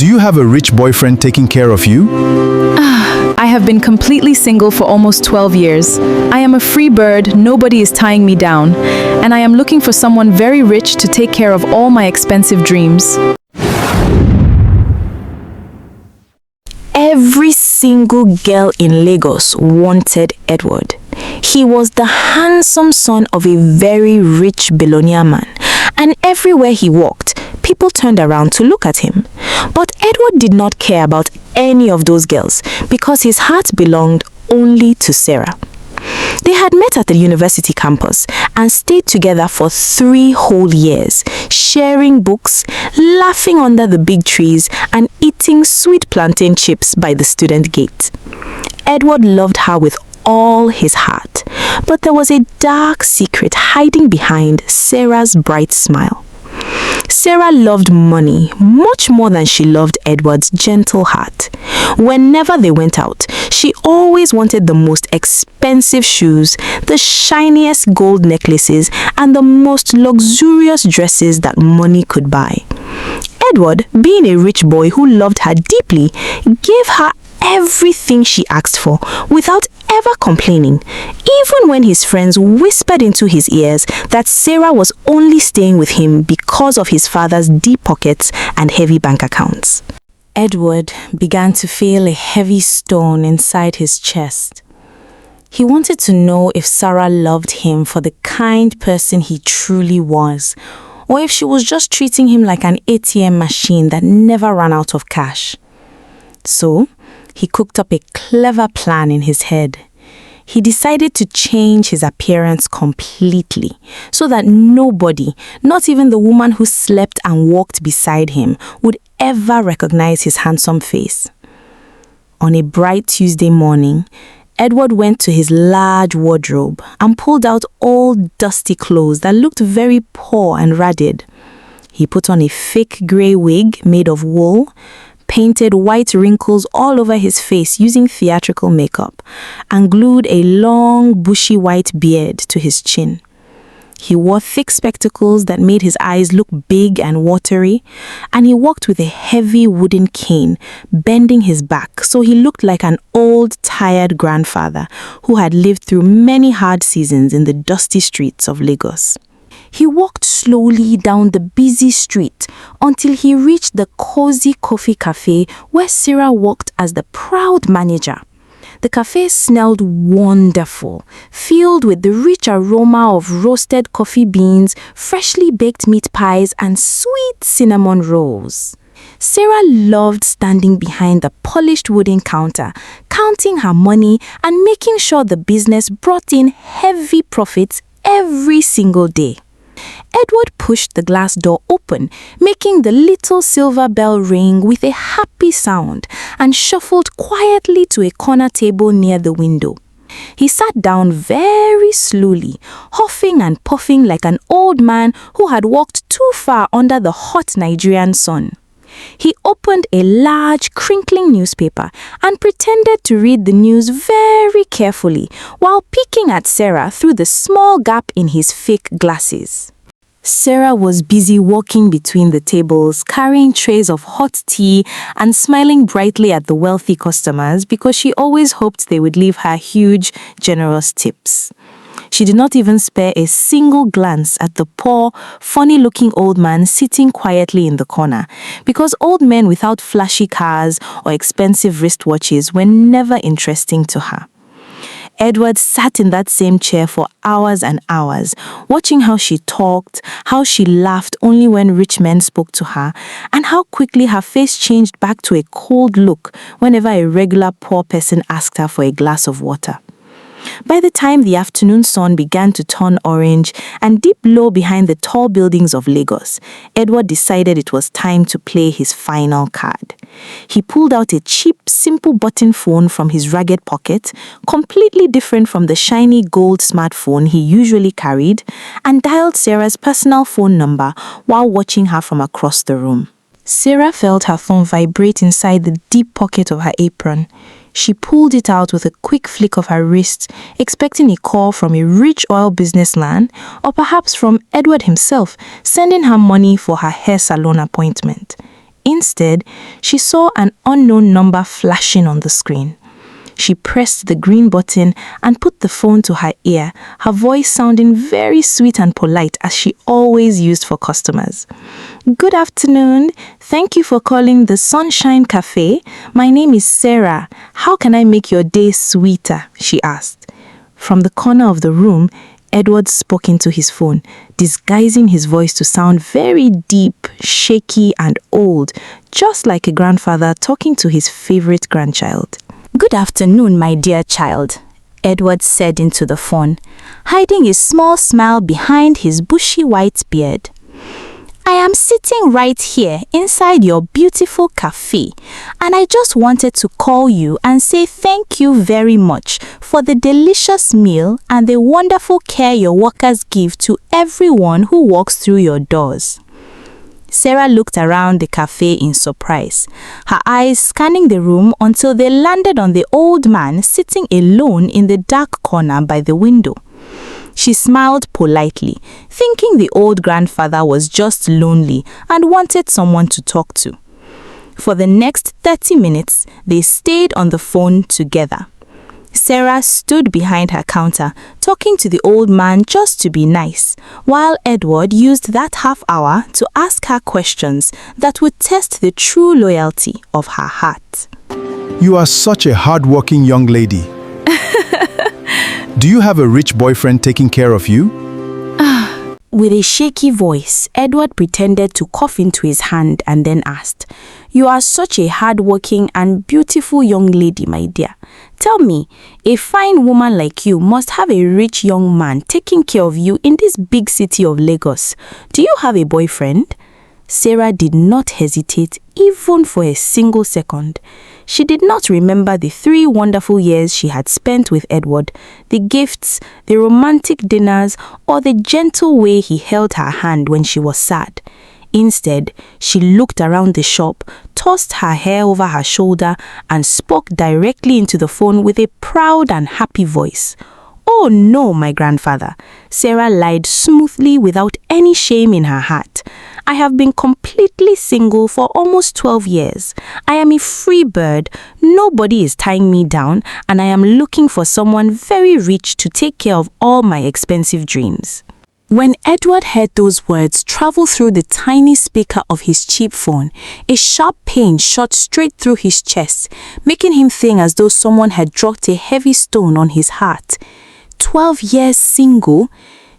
Do you have a rich boyfriend taking care of you? I have been completely single for almost 12 years. I am a free bird, nobody is tying me down, and I am looking for someone very rich to take care of all my expensive dreams. Every single girl in Lagos wanted Edward. He was the handsome son of a very rich billionaire man, and everywhere he walked, people turned around to look at him. But Edward did not care about any of those girls because his heart belonged only to Sarah. They had met at the university campus and stayed together for 3 whole years, sharing books, laughing under the big trees, and eating sweet plantain chips by the student gate. Edward loved her with all his heart, but there was a dark secret hiding behind Sarah's bright smile. Sarah loved money much more than she loved Edward's gentle heart. Whenever they went out, she always wanted the most expensive shoes, the shiniest gold necklaces, and the most luxurious dresses that money could buy. Edward, being a rich boy who loved her deeply, gave her everything she asked for without ever complaining, even when his friends whispered into his ears that Sarah was only staying with him because of his father's deep pockets and heavy bank accounts. Edward began to feel a heavy stone inside his chest. He wanted to know if Sarah loved him for the kind person he truly was, or if she was just treating him like an ATM machine that never ran out of cash. So, he cooked up a clever plan in his head. He decided to change his appearance completely so that nobody, not even the woman who slept and walked beside him, would ever recognize his handsome face. On a bright Tuesday morning, Edward went to his large wardrobe and pulled out old dusty clothes that looked very poor and ragged. He put on a fake grey wig made of wool, painted white wrinkles all over his face using theatrical makeup, and glued a long, bushy white beard to his chin. He wore thick spectacles that made his eyes look big and watery, and he walked with a heavy wooden cane, bending his back so he looked like an old, tired grandfather who had lived through many hard seasons in the dusty streets of Lagos. He walked slowly down the busy street until he reached the cozy coffee cafe where Sarah worked as the proud manager. The cafe smelled wonderful, filled with the rich aroma of roasted coffee beans, freshly baked meat pies, and sweet cinnamon rolls. Sarah loved standing behind the polished wooden counter, counting her money and making sure the business brought in heavy profits every single day. Edward pushed the glass door open, making the little silver bell ring with a happy sound, and shuffled quietly to a corner table near the window. He sat down very slowly, huffing and puffing like an old man who had walked too far under the hot Nigerian sun. He opened a large, crinkling newspaper and pretended to read the news very carefully while peeking at Sarah through the small gap in his fake glasses. Sarah was busy walking between the tables, carrying trays of hot tea and smiling brightly at the wealthy customers because she always hoped they would leave her huge, generous tips. She did not even spare a single glance at the poor, funny-looking old man sitting quietly in the corner, because old men without flashy cars or expensive wristwatches were never interesting to her. Edward sat in that same chair for hours and hours, watching how she talked, how she laughed only when rich men spoke to her, and how quickly her face changed back to a cold look whenever a regular poor person asked her for a glass of water. By the time the afternoon sun began to turn orange and dip low behind the tall buildings of Lagos, Edward decided it was time to play his final card. He pulled out a cheap, simple button phone from his ragged pocket, completely different from the shiny gold smartphone he usually carried, and dialed Sarah's personal phone number while watching her from across the room. Sarah felt her phone vibrate inside the deep pocket of her apron. She pulled it out with a quick flick of her wrist, expecting a call from a rich oil businessman or perhaps from Edward himself, sending her money for her hair salon appointment. Instead, she saw an unknown number flashing on the screen. She pressed the green button and put the phone to her ear, her voice sounding very sweet and polite as she always used for customers. "Good afternoon. Thank you for calling the Sunshine Café. My name is Sarah. How can I make your day sweeter?" she asked. From the corner of the room, Edward spoke into his phone, disguising his voice to sound very deep, shaky, and old, just like a grandfather talking to his favorite grandchild. "Good afternoon, my dear child," Edward said into the phone, hiding a small smile behind his bushy white beard. "I am sitting right here inside your beautiful cafe, and I just wanted to call you and say thank you very much for the delicious meal and the wonderful care your workers give to everyone who walks through your doors." Sarah looked around the cafe in surprise, her eyes scanning the room until they landed on the old man sitting alone in the dark corner by the window. She smiled politely, thinking the old grandfather was just lonely and wanted someone to talk to. For the next 30 minutes, they stayed on the phone together. Sarah stood behind her counter, talking to the old man just to be nice, while Edward used that half hour to ask her questions that would test the true loyalty of her heart. You are such a hard-working young lady. Do you have a rich boyfriend taking care of you? With a shaky voice, Edward pretended to cough into his hand and then asked, "You are such a hard-working and beautiful young lady, my dear. Tell me, a fine woman like you must have a rich young man taking care of you in this big city of Lagos. Do you have a boyfriend?" Sarah did not hesitate even for a single second. She did not remember the 3 wonderful years she had spent with Edward, the gifts, the romantic dinners, or the gentle way he held her hand when she was sad. Instead, she looked around the shop, tossed her hair over her shoulder, and spoke directly into the phone with a proud and happy voice. "Oh no, my grandfather," Sarah lied smoothly without any shame in her heart. "I have been completely single for almost 12 years. I am a free bird, nobody is tying me down, and I am looking for someone very rich to take care of all my expensive dreams." When Edward heard those words travel through the tiny speaker of his cheap phone, a sharp pain shot straight through his chest, making him think as though someone had dropped a heavy stone on his heart. 12 years single?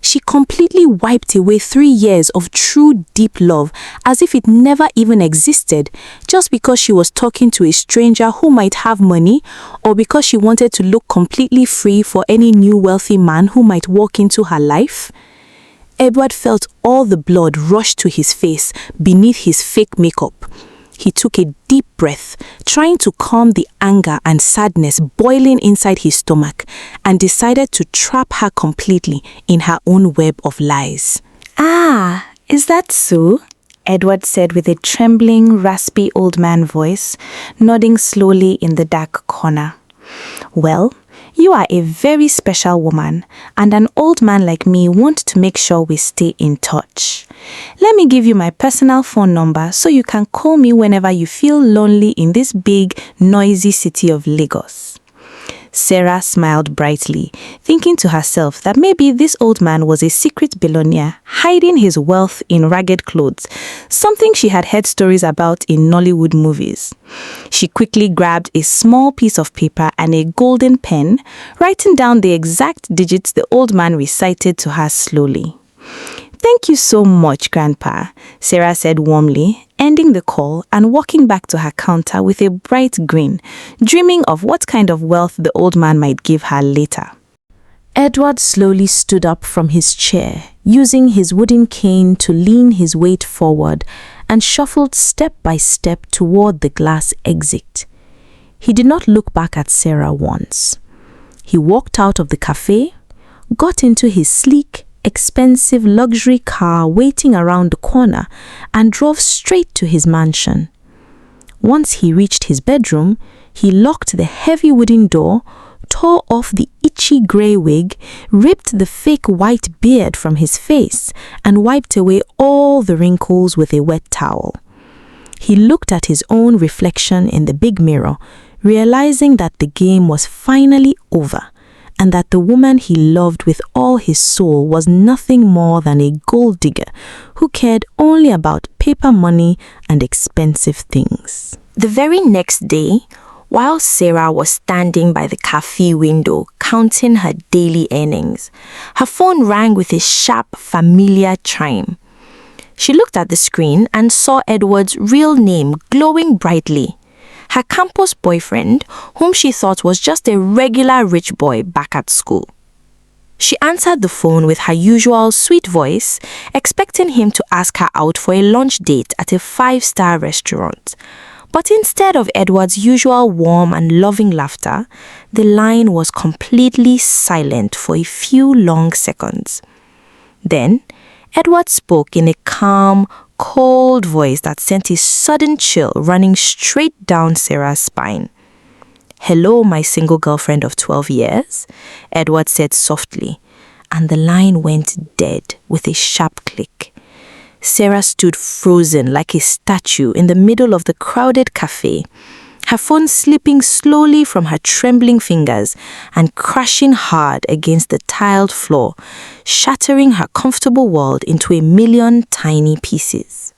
She completely wiped away 3 years of true deep love as if it never even existed, just because she was talking to a stranger who might have money, or because she wanted to look completely free for any new wealthy man who might walk into her life. Edward felt all the blood rush to his face beneath his fake makeup. He took a deep breath, trying to calm the anger and sadness boiling inside his stomach, and decided to trap her completely in her own web of lies. "Ah, is that so?" Edward said with a trembling, raspy old man voice, nodding slowly in the dark corner. "Well, you are a very special woman, and an old man like me wants to make sure we stay in touch. Let me give you my personal phone number so you can call me whenever you feel lonely in this big, noisy city of Lagos." Sarah smiled brightly, thinking to herself that maybe this old man was a secret billionaire hiding his wealth in ragged clothes, something she had heard stories about in Nollywood movies. She quickly grabbed a small piece of paper and a golden pen, writing down the exact digits the old man recited to her slowly. "Thank you so much, Grandpa," Sarah said warmly, ending the call and walking back to her counter with a bright grin, dreaming of what kind of wealth the old man might give her later. Edward slowly stood up from his chair, using his wooden cane to lean his weight forward, and shuffled step by step toward the glass exit. He did not look back at Sarah once. He walked out of the cafe, got into his sleek, expensive luxury car waiting around the corner, and drove straight to his mansion. Once he reached his bedroom, he locked the heavy wooden door, tore off the itchy grey wig, ripped the fake white beard from his face, and wiped away all the wrinkles with a wet towel. He looked at his own reflection in the big mirror, realizing that the game was finally over, and that the woman he loved with all his soul was nothing more than a gold digger who cared only about paper money and expensive things. The very next day, while Sarah was standing by the café window counting her daily earnings, her phone rang with a sharp, familiar chime. She looked at the screen and saw Edward's real name glowing brightly. Her campus boyfriend, whom she thought was just a regular rich boy back at school. She answered the phone with her usual sweet voice, expecting him to ask her out for a lunch date at a 5-star restaurant. But instead of Edward's usual warm and loving laughter, the line was completely silent for a few long seconds. Then, Edward spoke in a calm, cold voice that sent a sudden chill running straight down Sarah's spine. "Hello, my single girlfriend of 12 years, Edward said softly, and the line went dead with a sharp click. Sarah stood frozen like a statue in the middle of the crowded cafe, her phone slipping slowly from her trembling fingers and crashing hard against the tiled floor, shattering her comfortable world into a million tiny pieces.